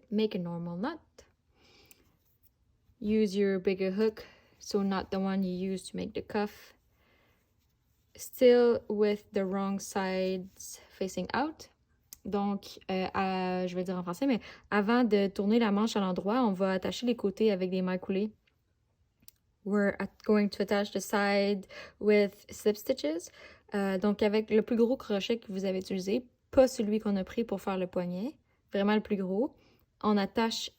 make a normal knot. Use your bigger hook, so not the one you use to make the cuff. Still with the wrong sides facing out. Donc, je vais le dire en français, mais avant de tourner la manche à l'endroit, on va attacher les côtés avec des mailles coulées. We're going to attach the side with slip stitches. Donc, avec le plus gros crochet que vous avez utilisé, pas celui qu'on a pris pour faire le poignet, vraiment le plus gros, on attache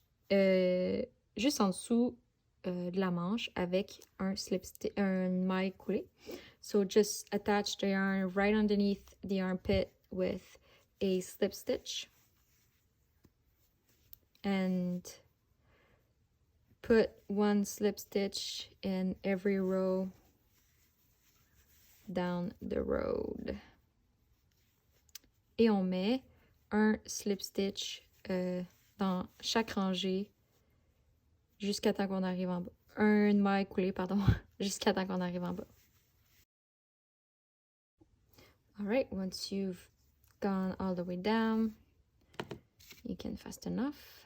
juste en dessous de la manche avec un maille coulée. So just attach the yarn right underneath the armpit with a slip stitch and put one slip stitch in every row down the road. Et on met un slip stitch dans chaque rangée jusqu'à temps qu'on arrive en bas. Une maille coulée, pardon, jusqu'à temps qu'on arrive en bas. Alright, once you've gone all the way down, you can fasten off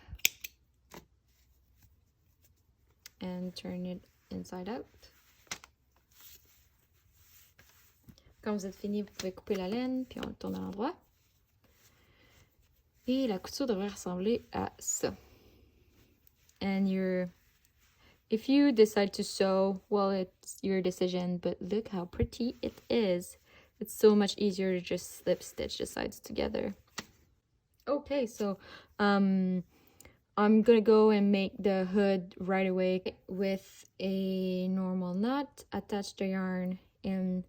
and turn it inside out. Quand vous êtes fini, vous pouvez couper la laine, puis on le tourne à l'endroit. Et la couture devrait ressembler à ça. And if you decide to sew, well, it's your decision, but look how pretty it is. It's so much easier to just slip stitch the sides together. Okay, so I'm gonna go and make the hood right away with a normal knot. Attach the yarn in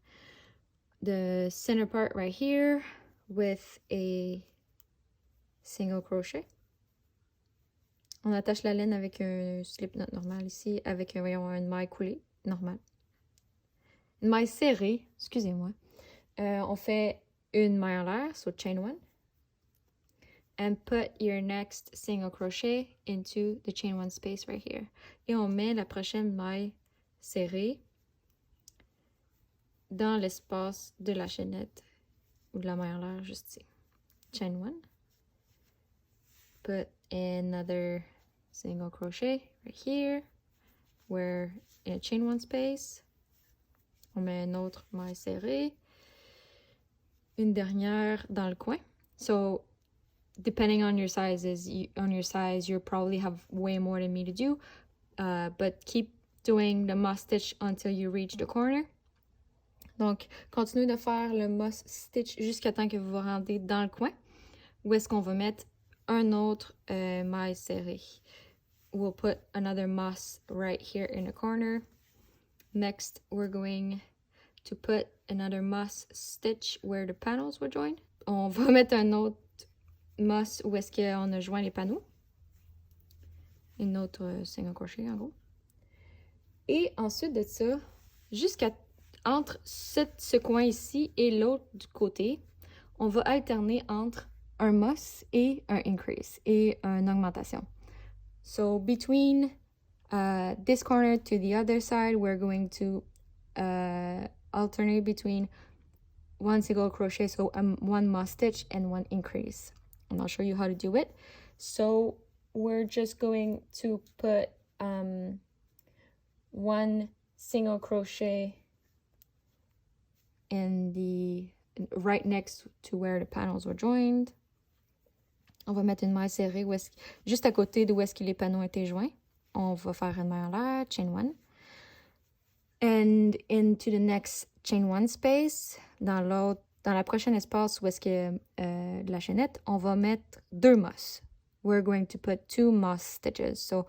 the center part right here with a single crochet. On attache la laine avec un slip knot normal ici, avec une maille coulée normale. Une maille serrée, excusez-moi. On fait une maille en l'air, so chain one. And put your next single crochet into the chain one space right here. Et on met la prochaine maille serrée dans l'espace de la chaînette ou de la maille en l'air juste ici. Chain one. Put another single crochet right here. We're in a chain one space. On met une autre maille serrée. Une dernière dans le coin. So, depending on your sizes, you probably have way more than me to do. But keep doing the moss stitch until you reach the corner. Donc, continuez de faire le moss stitch jusqu'à temps que vous vous rendez dans le coin. Où est-ce qu'on va mettre un autre maille serrée. We'll put another moss right here in the corner. Next, we're going to put another moss stitch where the panels were joined. On va mettre un autre moss où est-ce qu'on a joint les panneaux. Une autre single crochet en gros. Et ensuite de ça, entre ce coin ici et l'autre du côté, on va alterner entre un moss et un increase et une augmentation. So between this corner to the other side, we're going to alternate between one single crochet, so one moss stitch and one increase. And I'll show you how to do it. So we're just going to put one single crochet right next to where the panels were joined. On va mettre une maille serrée juste à côté d'où est-ce que les panneaux étaient joints. On va faire une maille en l'air, chain one. And into the next chain one space, dans la prochaine espace où est-ce que la chaînette, on va mettre deux moss. We're going to put two moss stitches. So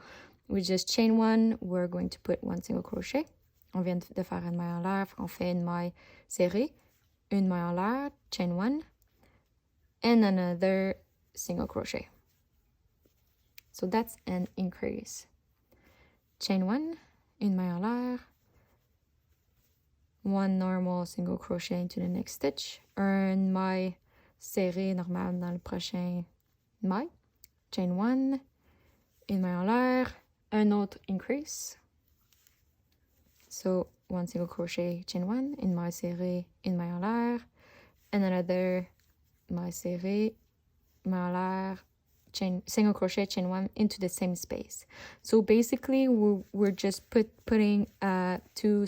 we just chain one, we're going to put one single crochet. On vient de faire une maille en l'air, on fait une maille serrée, une maille en l'air, chain one, and another single crochet. So that's an increase. Chain one, une maille en l'air, one normal single crochet into the next stitch, une maille serrée normale dans le prochain maille, chain one, une maille en l'air, un autre increase. So one single crochet, chain one, une maille serrée, une maille en l'air, and another maille serrée, maille en l'air, single crochet chain one into the same space. So basically we're just putting 2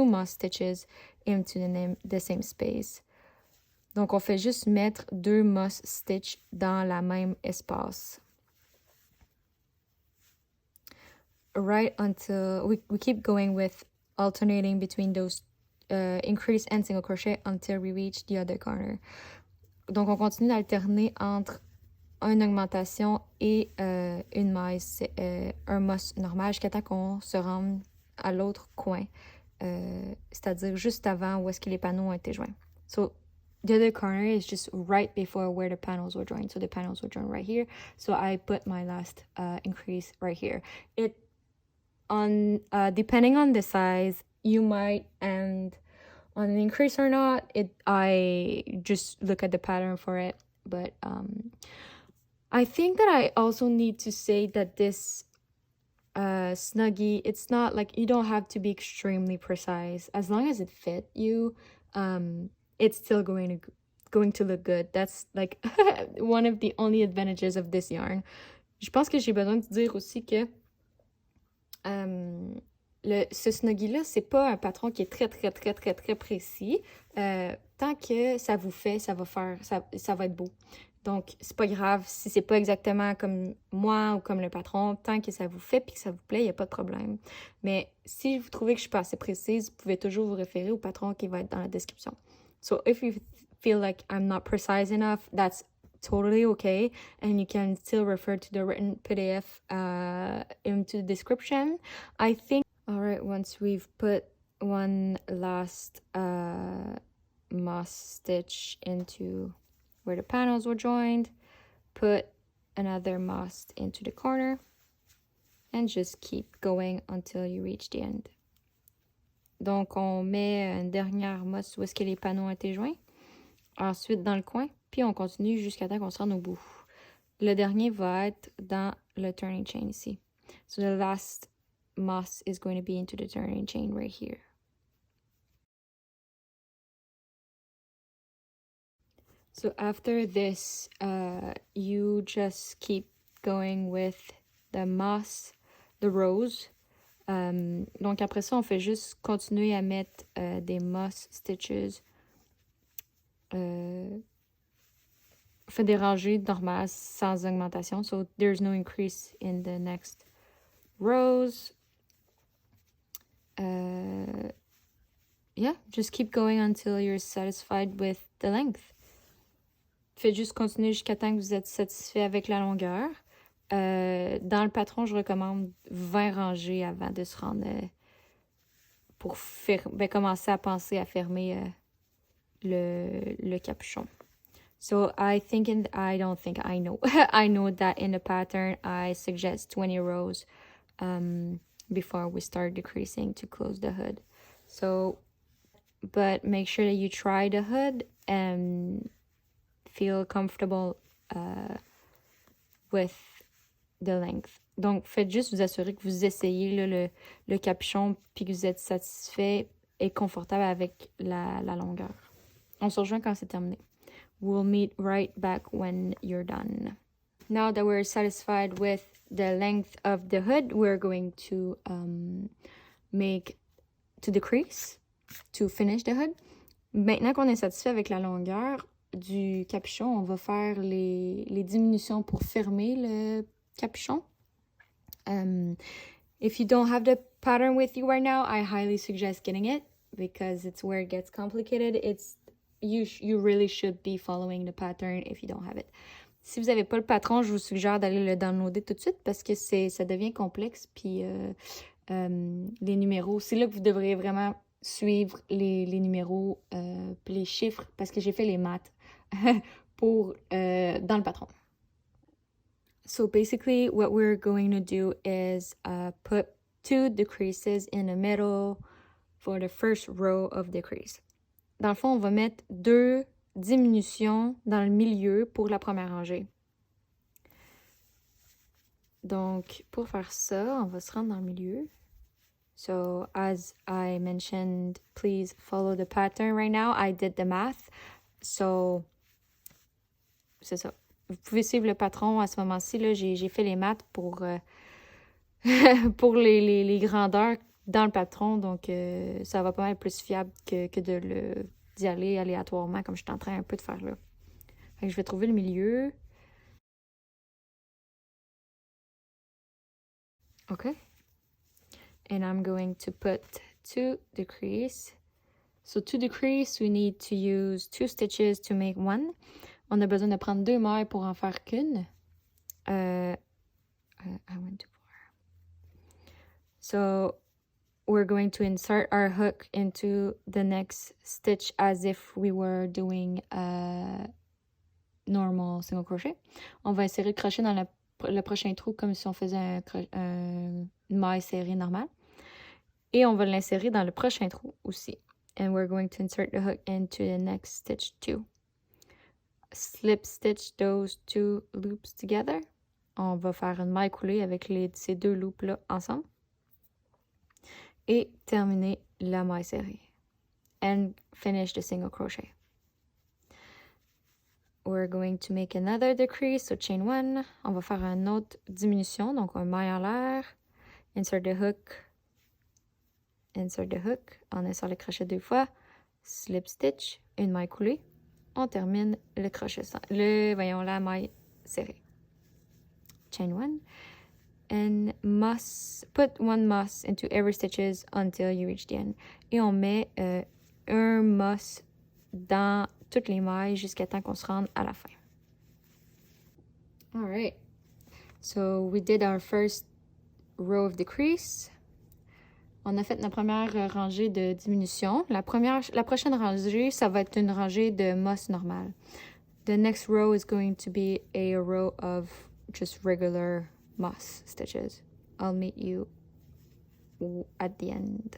moss stitches into the same space. Donc on fait juste mettre 2 moss stitch dans la même espace. Right until we keep going with alternating between those increase and single crochet until we reach the other corner. Donc on continue d'alterner entre une augmentation et une maille, un moss normal jusqu'à temps qu'on se rende à l'autre coin, c'est-à-dire juste avant où est-ce que les panneaux ont été joints. So the other corner is just right before where the panels were joined. So the panels were joined right here. So I put my last increase right here. Depending on the size, you might end on an increase or not. I just look at the pattern for it. But I think that I also need to say that this snuggy, it's not like you don't have to be extremely precise. As long as it fit you, it's still going to look good. That's like one of the only advantages of this yarn. Je pense que j'ai besoin de dire aussi que ce snuggy-là, c'est pas un patron qui est très précis. Tant que ça vous fait, ça va être beau. Donc, c'est pas grave si c'est pas exactement comme moi ou comme le patron. Tant que ça vous fait puis que ça vous plaît, il n'y a pas de problème. Mais si vous trouvez que je suis pas assez précise, vous pouvez toujours vous référer au patron qui va être dans la description. So, if you feel like I'm not precise enough, that's totally okay. And you can still refer to the written PDF into the description. I think, all right, once we've put one last moss stitch into where the panels were joined, put another moss into the corner, and just keep going until you reach the end. Donc, on met une dernière moss où est-ce que les panneaux ont été joints. Ensuite, dans le coin, puis on continue jusqu'à temps qu'on se rende au bout. Le dernier va être dans le turning chain ici. So the last moss is going to be into the turning chain right here. So after this, you just keep going with the moss, the rows. Donc après ça, on fait juste continuer à mettre des moss stitches. On fait des rangées normales sans augmentation. So there's no increase in the next rows. Yeah, just keep going until you're satisfied with the length. Faites juste continuer jusqu'à temps que vous êtes satisfait avec la longueur. Dans le patron, je recommande 20 rangées avant de se rendre pour commencer à penser à fermer le capuchon. So I know I know that in the pattern I suggest 20 rows before we start decreasing to close the hood. So, but make sure that you try the hood and feel comfortable with the length. Donc, faites juste vous assurer que vous essayez là, le capuchon puis que vous êtes satisfait et confortable avec la longueur. On se rejoint quand c'est terminé. We'll meet right back when you're done. Now that we're satisfied with the length of the hood, we're going to decrease, to finish the hood. Maintenant qu'on est satisfait avec la longueur du capuchon, on va faire les diminutions pour fermer le capuchon. If you don't have the pattern with you right now, I highly suggest getting it because it's where it gets complicated. You really should be following the pattern if you don't have it. Si vous n'avez pas le patron, je vous suggère d'aller le downloader tout de suite parce que ça devient complexe. Puis les numéros, c'est là que vous devriez vraiment suivre les numéros puis les chiffres parce que j'ai fait les maths dans le patron. So basically what we're going to do is put 2 decreases in the middle for the first row of decrease. Dans le fond, on va mettre 2 diminutions dans le milieu pour la première rangée. Donc, pour faire ça, on va se rendre dans le milieu. So, as I mentioned, please follow the pattern right now. I did the math. So, c'est ça. vous pouvez suivre le patron à ce moment-ci. J'ai fait les maths pour, pour les grandeurs dans le patron. Donc, ça va pas mal plus fiable que d'y aller aléatoirement comme je suis en train un peu de faire là. Fait que je vais trouver le milieu. OK. And I'm going to put 2 decrease. So to decrease, we need to use 2 stitches to make 1. On a besoin de prendre 2 mailles pour en faire qu'une. I went too far. So we're going to insert our hook into the next stitch as if we were doing a normal single crochet. On va insérer le crochet dans le prochain trou comme si on faisait une maille serrée normale. Et on va l'insérer dans le prochain trou aussi. And we're going to insert the hook into the next stitch too. Slip stitch those 2 loops together. On va faire une maille coulée avec ces 2 loops-là ensemble. Et terminer la maille serrée. And finish the single crochet. We're going to make another decrease, so chain 1. On va faire une autre diminution, donc un maille en l'air. Insert the hook. Insert the hook. On insère le crochet 2 fois. Slip stitch, une maille coulée. On termine le crochet, la maille serrée. Chain 1. And put 1 moss into every stitches until you reach the end. Et on met un moss dans toutes les mailles jusqu'à temps qu'on se rende à la fin. All right. So we did our first row of decrease. On a fait notre première rangée de diminution. La prochaine rangée, ça va être une rangée de moss normale. The next row is going to be a row of just regular moss stitches. I'll meet you at the end.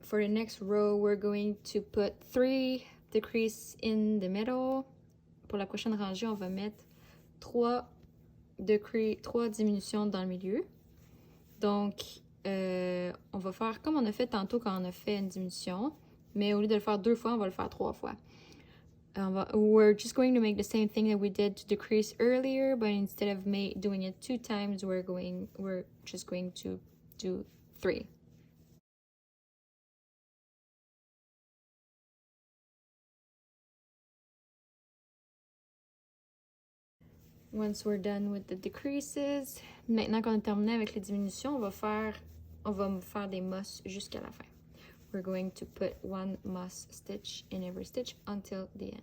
For the next row, we're going to put 3 decrease in the middle. Pour la prochaine rangée, on va mettre 3 diminutions dans le milieu. Donc, on va faire comme on a fait tantôt quand on a fait une diminution, mais au lieu de le faire 2 fois, on va le faire 3 fois. We're just going to make the same thing that we did to decrease earlier, but instead of doing it 2 times, we're just going to do 3. Once we're done with the decreases, maintenant qu'on a terminé avec les diminutions, on va faire des moss jusqu'à la fin. We're going to put 1 moss stitch in every stitch until the end.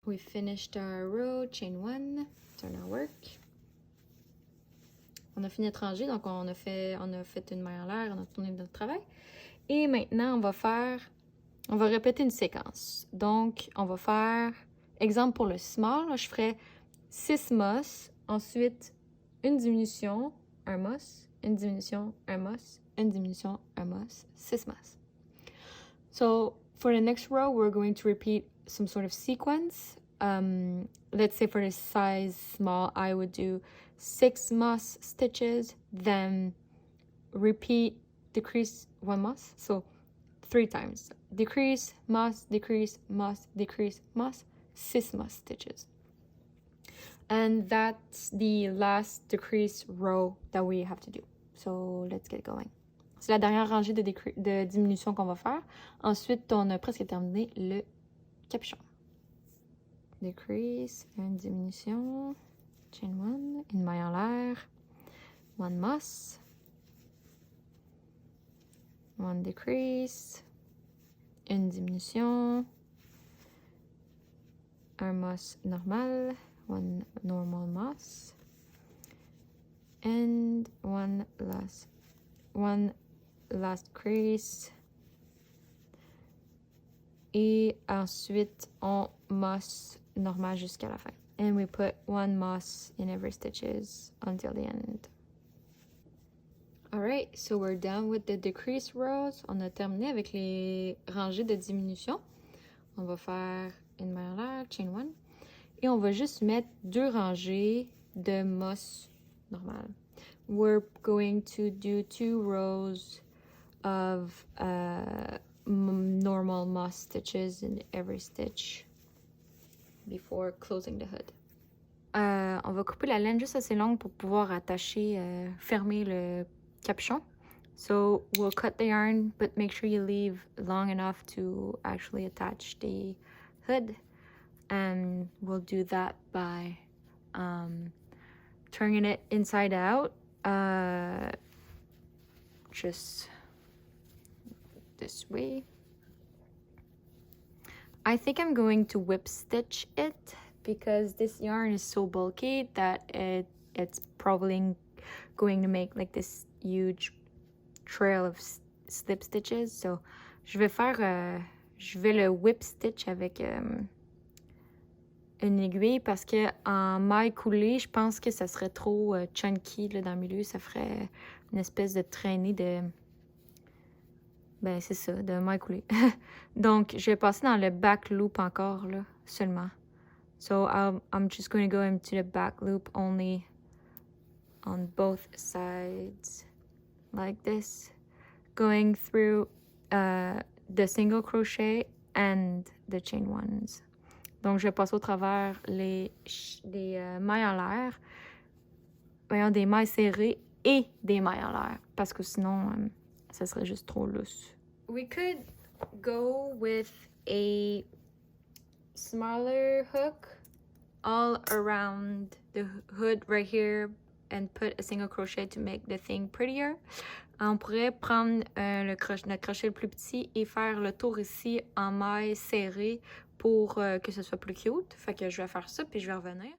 We finished our row, chain 1, turn our work. On a fini notre rangée, donc on a fait une maille en l'air, on a tourné notre travail. Et maintenant, on va répéter une séquence. Donc, on va faire, exemple pour le small, là, je ferai 6 moss, ensuite une diminution, un moss, une diminution, un moss, une diminution, un moss, 6 moss. So, for the next row, we're going to repeat some sort of sequence. Let's say for the size small, I would do 6 moss stitches, then repeat, decrease 1 moss. So 3 times. Decrease, moss, decrease, moss, decrease, moss, 6 moss stitches. And that's the last decrease row that we have to do. So let's get going. C'est la dernière rangée de diminution qu'on va faire. Ensuite, on a presque terminé le capuchon. Decrease, une diminution, chain 1, une maille en l'air, 1 moss, 1 decrease, une diminution, un moss normal, 1 normal moss, and 1 last crease. Et ensuite, on moss normal jusqu'à la fin. And we put 1 moss in every stitches until the end. Alright, so we're done with the decrease rows. On a terminé avec les rangées de diminution. On va faire une maille en l'air, chain 1. Et on va juste mettre 2 rangées de moss normal. We're going to do 2 rows of normal moss stitches in every stitch before closing the hood. On va couper la laine juste assez longue pour pouvoir attacher, fermer le capuchon. So we'll cut the yarn, but make sure you leave long enough to actually attach the hood. And we'll do that by turning it inside out, just this way. I think I'm going to whip stitch it because this yarn is so bulky that it's probably going to make like this huge trail of slip stitches. So je vais le whip stitch avec une aiguille parce que en maille coulée, je pense que ça serait trop chunky là, dans le milieu. Ça ferait une espèce de traînée de... Ben, c'est ça, de maille coulée. Donc, je vais passer dans le back loop encore, là, seulement. So, I'm just going to go into the back loop only on both sides, like this. Going through the single crochet and the chain ones. Donc, je vais passer au travers les mailles en l'air, voyons, des mailles serrées et des mailles en l'air, parce que sinon, ça serait juste trop loose. We could go with a smaller hook all around the hood right here and put a single crochet to make the thing prettier. On pourrait prendre notre crochet le plus petit et faire le tour ici en maille serrée pour que ce soit plus cute. Fait que je vais faire ça puis je vais revenir.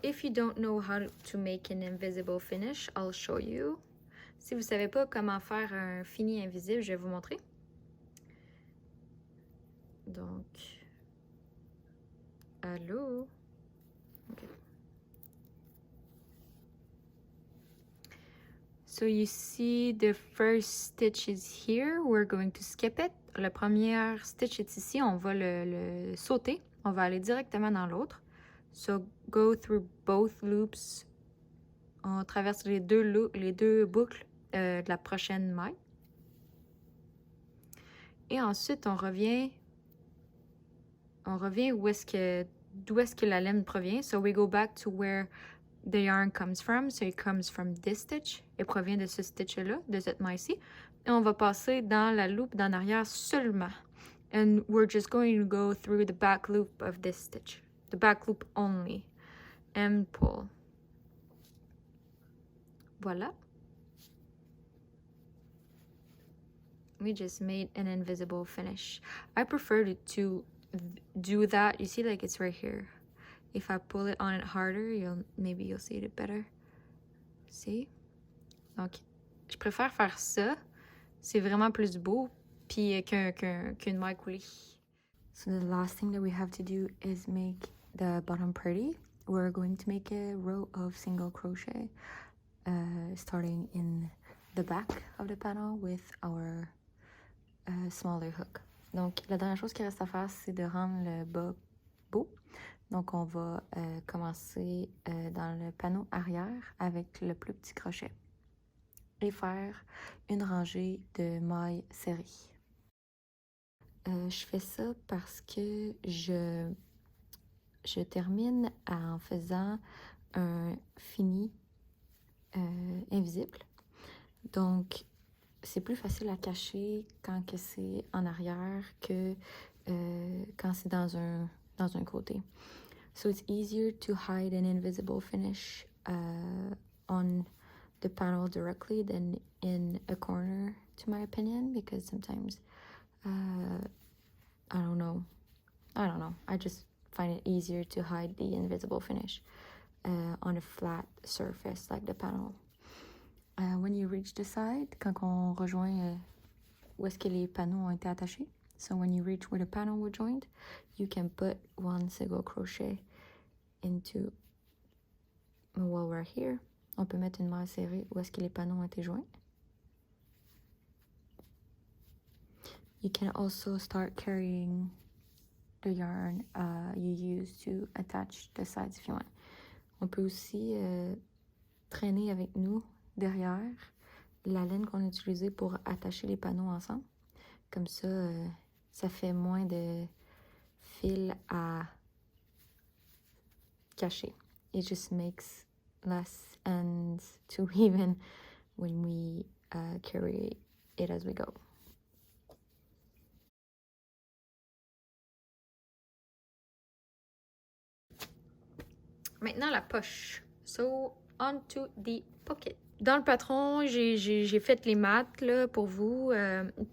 If you don't know how to make an invisible finish, I'll show you. Si vous ne savez pas comment faire un fini invisible, je vais vous montrer. Donc, allô? Okay. So you see the first stitch is here. We're going to skip it. Le premier stitch est ici. On va le sauter. On va aller directement dans l'autre. So go through both loops. On traverse les deux boucles de la prochaine maille. Et ensuite, on revient d'où est-ce que la laine provient. So we go back to where the yarn comes from. So it comes from this stitch. Elle provient de ce stitch-là, de cette maille-ci. Et on va passer dans la loupe d'en arrière seulement. And we're just going to go through the back loop of this stitch. The back loop only. And pull. Voilà. We just made an invisible finish. I prefer to do that. You see, like it's right here. If I pull it on it harder, maybe you'll see it better. See? Donc, je préfère faire ça. C'est vraiment plus beau puis qu'une maille coulée. So the last thing that we have to do is make the bottom pretty. We're going to make a row of single crochet, starting in the back of the panel with our smaller hook. Donc, la dernière chose qui reste à faire, c'est de rendre le bas beau. Donc, on va commencer dans le panneau arrière avec le plus petit crochet et faire une rangée de mailles serrées. Je fais ça parce que je termine en faisant un fini invisible. Donc, c'est plus facile à cacher quand c'est en arrière que quand c'est dans un côté. So it's easier to hide an invisible finish on the panel directly than in a corner, to my opinion, because sometimes I don't know. I just find it easier to hide the invisible finish on a flat surface like the panel. When you reach the side, quand on rejoint où est-ce que les panneaux ont été attachés, so when you reach where the panel were joined, you can put one single crochet into, while we're here, on peut mettre une maille serrée où est-ce que les panneaux ont été joints. You can also start carrying the yarn you use to attach the sides if you want. On peut aussi traîner avec nous derrière la laine qu'on a utilisée pour attacher les panneaux ensemble. Comme ça, ça fait moins de fil à cacher. It just makes less ends to even when we carry it as we go. Maintenant la poche. So, on to the pocket. Dans le patron, j'ai fait les maths là, pour vous.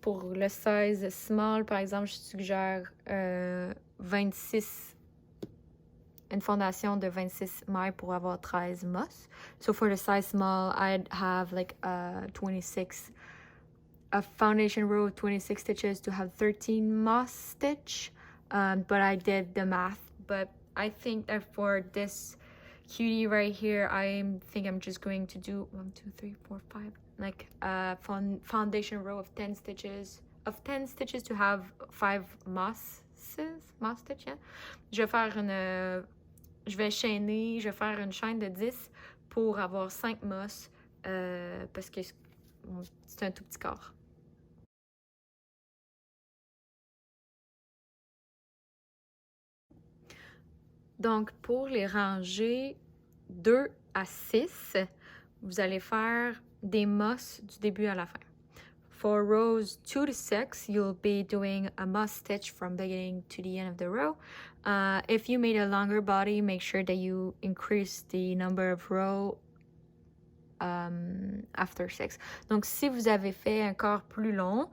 Pour le size small, par exemple, je suggère 26, une fondation de 26 mailles pour avoir 13 moss. So for the size small, I'd have like a foundation row of 26 stitches to have 13 moss stitch. But I did the math. But I think that for this cutie right here, I think I'm just going to do 1, 2, 3, 4, 5, like a foundation row of 10 stitches to have 5 moss stitch. Yeah? Je vais chaîner, je vais faire une chaîne de 10 pour avoir 5 moss parce que c'est un tout petit corps. Donc, pour les ranger 2 à 6, vous allez faire des moss du début à la fin. For rows 2 to 6, you'll be doing a moss stitch from beginning to the end of the row. If you made a longer body, make sure that you increase the number of rows after 6. Donc, si vous avez fait un corps plus long,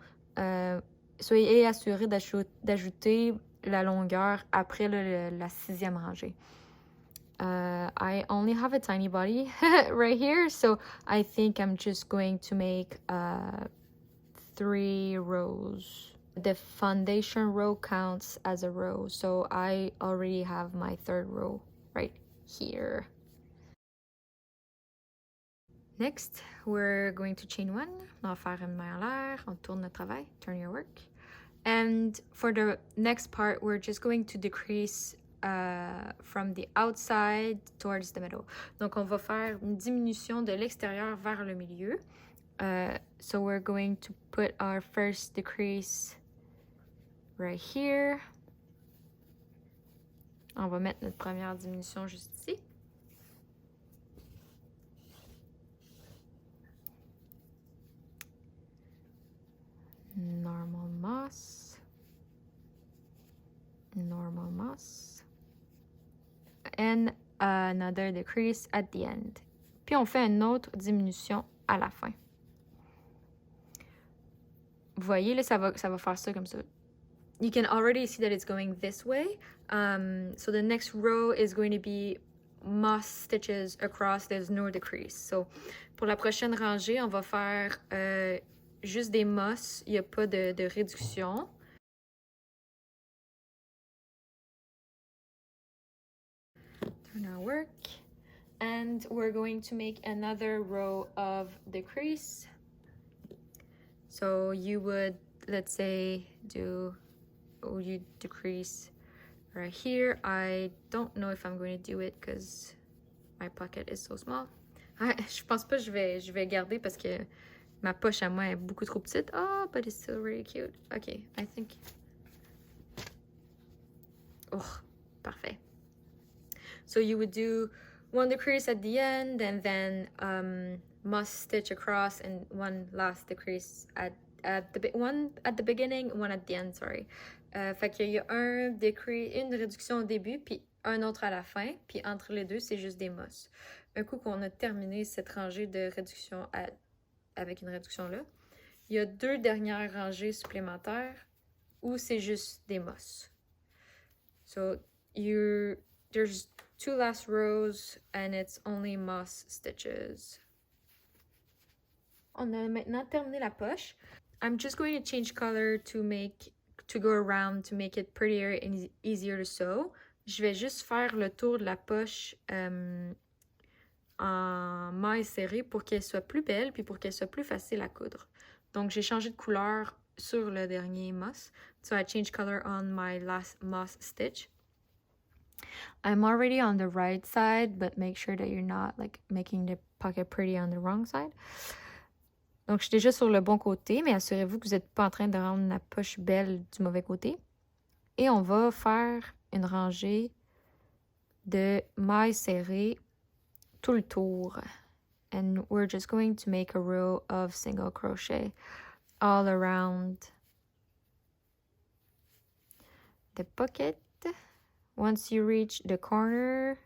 soyez assuré d'ajouter la longueur après la 6e rangée. I only have a tiny body right here, so I think I'm just going to make 3 rows. The foundation row counts as a row, so I already have my 3rd row right here. Next, we're going to chain 1. On va faire une maille en l'air, on tourne notre travail, turn your work. And for the next part, we're just going to decrease from the outside towards the middle. Donc, on va faire une diminution de l'extérieur vers le milieu. So we're going to put our first decrease right here. On va mettre notre première diminution juste ici. Normal moss, and another decrease at the end. Puis on fait une autre diminution à la fin. Vous voyez, là, ça va faire ça comme ça. You can already see that it's going this way. So the next row is going to be moss stitches across, there's no decrease. So pour la prochaine rangée, on va faire juste des moss, il n'y a pas de réduction. Turn our work. And we're going to make another row of decrease. So you would, let's say, you decrease right here. I don't know if I'm going to do it because my pocket is so small. Je pense pas que je vais garder parce que ma poche à moi est beaucoup trop petite. Oh, but it's still really cute. Okay, I think. Oh, parfait. So you would do 1 decrease at the end and then moss stitch across and 1 last decrease one at the beginning, 1 at the end, sorry. Fait qu'il y a une réduction au début puis un autre à la fin, puis entre les deux, c'est juste des moss. Un coup qu'on a terminé cette rangée de réduction avec une réduction là, il y a 2 dernières rangées supplémentaires où c'est juste des moss. So there's 2 last rows and it's only moss stitches. On a maintenant terminé la poche. I'm just going to change color to go around to make it prettier and easier to sew. Je vais juste faire le tour de la poche en maille serrée pour qu'elle soit plus belle puis pour qu'elle soit plus facile à coudre. Donc, j'ai changé de couleur sur le dernier moss. So I changed color on my last moss stitch. I'm already on the right side, but make sure that you're not like making the pocket pretty on the wrong side. Donc, je suis déjà sur le bon côté, mais assurez-vous que vous n'êtes pas en train de rendre la poche belle du mauvais côté. Et on va faire une rangée de mailles serrées tout le tour. And we're just going to make a row of single crochet all around the pocket. Once you reach the corner,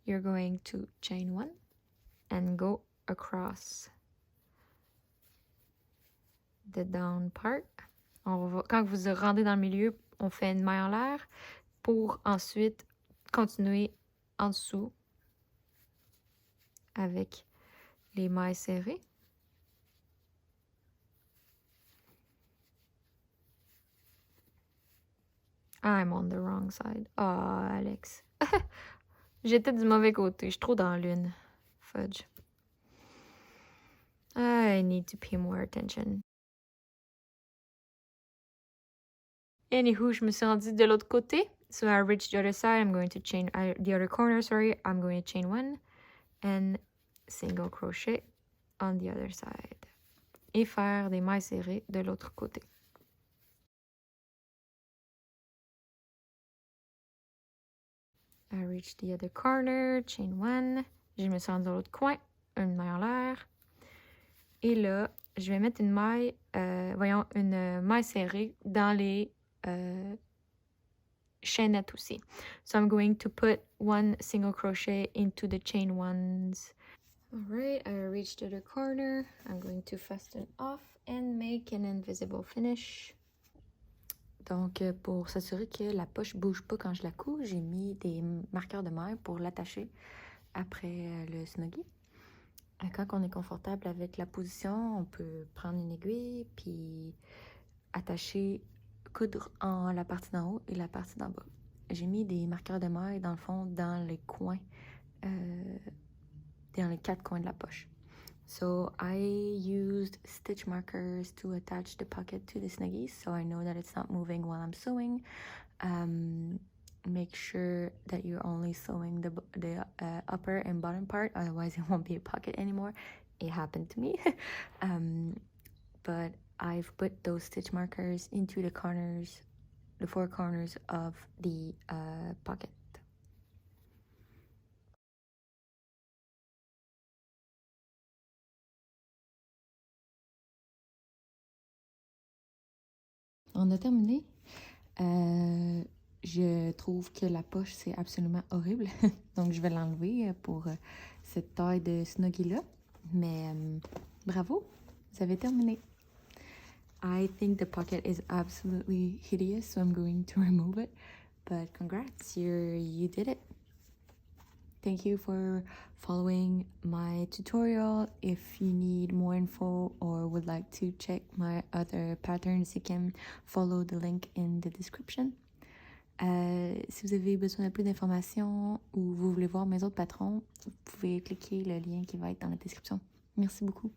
you're going to chain one and go across the down part. Quand vous rendez dans le milieu, on fait une maille en l'air pour ensuite continuer en dessous avec les mailles serrées. I'm on the wrong side. Ah, oh, Alex. J'étais du mauvais côté. Je suis trop dans la lune. Fudge. I need to pay more attention. Anywho, je me suis rendue de l'autre côté. So I reached the other side. I'm going to chain the other corner, sorry. I'm going to chain one and single crochet on the other side. Et faire des mailles serrées de l'autre côté. I reached the other corner, chain one. Je me suis rendue dans l'autre coin, une maille en l'air. Et là, je vais mettre une maille, une maille serrée dans les chaînettes aussi. So I'm going to put one single crochet into the chain ones. Alright, I reached the corner. I'm going to fasten off and make an invisible finish. Donc, pour s'assurer que la poche bouge pas quand je la couds, j'ai mis des marqueurs de maille pour l'attacher après le snuggy. Quand on est confortable avec la position, on peut prendre une aiguille puis attacher, coudre en la partie d'en haut et la partie d'en bas. J'ai mis des marqueurs de maille dans le fond, dans les coins, dans les 4 coins de la poche. So I used stitch markers to attach the pocket to the snuggie so I know that it's not moving while I'm sewing. Make sure that you're only sewing the upper and bottom part, otherwise it won't be a pocket anymore. It happened to me. But I've put those stitch markers into the corners, the 4 corners of the pocket. On a terminé. Je trouve que la poche, c'est absolument horrible. Donc, je vais l'enlever pour cette taille de snuggie-là. Mais bravo, vous avez terminé. I think the pocket is absolutely hideous, so I'm going to remove it. But congrats, you did it. Thank you for following my tutorial. If you need more info or would like to check my other patterns, you can follow the link in the description. Si vous avez besoin de plus d'informations ou vous voulez voir mes autres patrons, vous pouvez cliquer le lien qui va être dans la description. Merci beaucoup.